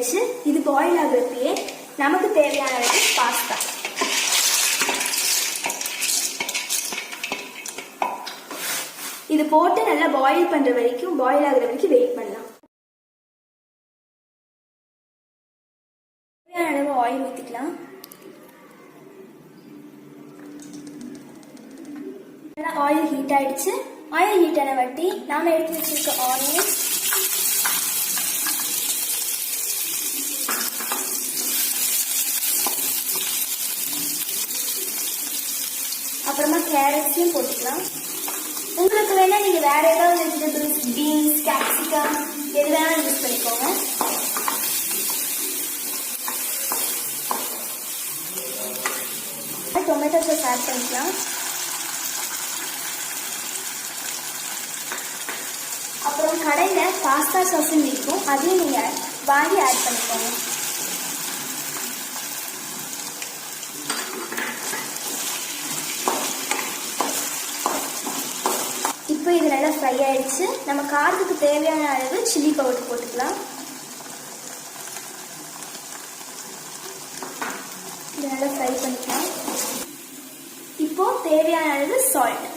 ஆயிடுச்சு. இது பாயில் ஆகுறப்பயே நமக்கு தேவையான அளவுக்கு பாஸ்தா. இது போட்டு நல்லா பாயில் பண்ற வரைக்கும், பாயில் ஆகுற வரைக்கும் வெயிட் பண்ணலாம். தேவையான அளவு ஆயில் ஊற்றிக்கலாம். ஆயில் ஹீட் ஆயிடுச்சு. ஆயில் ஹீட் ஆன வாட்டி நாம எடுத்து வச்சிருக்க ஆனியன், அப்புறமா கேரட்ஸையும் போட்டுக்கலாம். உங்களுக்கு வேணா நீங்க வேற ஏதாவது வெஜிடபிள்ஸ், பீன்ஸ், கேப்சிகம் எது வேணாலும் யூஸ் பண்ணிக்கோங்க. டொமேட்டோ சாஸ் ஆட் பண்ணிக்கலாம். அப்புறம் கடையில் பாஸ்தா சாஸ்ன்னு இருக்கும், அதையும் நீங்கள் வாங்கி ஆட் பண்ணிக்கோங்க. இப்போ இது நல்லா ஃப்ரை ஆயிடுச்சு. நம்ம காரத்துக்கு தேவையான அளவு சில்லி பவுடர் போட்டுக்கலாம். இது நல்லா ஃப்ரை பண்ணிக்கலாம். இப்போ தேவையான அளவு சால்ட்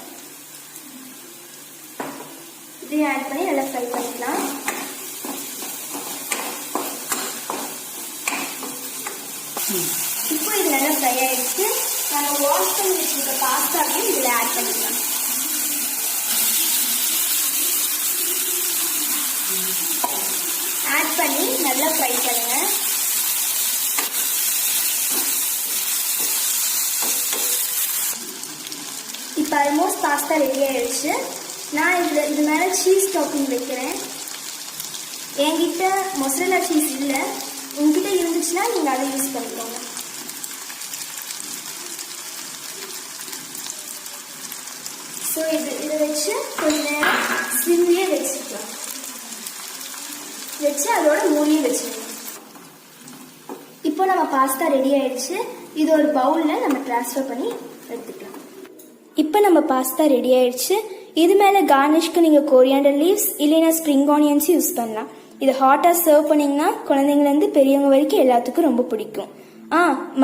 இதையும் ஆட் பண்ணி நல்லா ஃப்ரை பண்ணிக்கலாம். இப்போ இது நல்லா ஃப்ரை ஆயிடுச்சு. நம்ம வாஷ் பண்ணி வச்சிருக்க பாஸ்தாவையும் இதில் ஆட் பண்ணிக்கலாம். ஆட் பண்ணி நல்லா ஃப்ரை பண்ணுங்க. இப்போ ஆல்மோஸ்ட் பாஸ்தா ரெடி ஆயிடுச்சு. நான் இது மேலே சீஸ் டாப்பிங் வைக்கிறேன். என்கிட்ட மொசரல்லா சீஸ் இல்லை, உங்ககிட்ட இருந்துச்சுன்னா நீங்கள் அதை யூஸ் பண்ணிக்கோங்க. ஸோ இதை வச்சு கொஞ்ச நேரம் சிம்லேயே வச்சுக்கலாம். வச்சு அதோட மூடியும் வச்சுக்கலாம். இப்போ நம்ம பாஸ்தா ரெடி ஆயிடுச்சு. இது ஒரு பவுலில் நம்ம ட்ரான்ஸ்ஃபர் பண்ணி எடுத்துக்கலாம். இப்போ நம்ம பாஸ்தா ரெடி ஆயிடுச்சு. இது மேலே கார்னிஷ்க்கு நீங்கள் கோரியாண்டர் லீவ்ஸ் இல்லைன்னா ஸ்ப்ரிங் ஆனியன்ஸ் யூஸ் பண்ணலாம். இதை ஹாட்டாக சர்வ் பண்ணிங்கன்னா குழந்தைங்கலேருந்து பெரியவங்க வரைக்கும் எல்லாத்துக்கும் ரொம்ப பிடிக்கும்.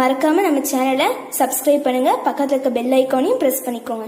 மறக்காமல் நம்ம சேனலை சப்ஸ்கிரைப் பண்ணுங்கள். பக்கத்தில் இருக்க பெல் ஐக்கானையும் ப்ரெஸ் பண்ணிக்கோங்க.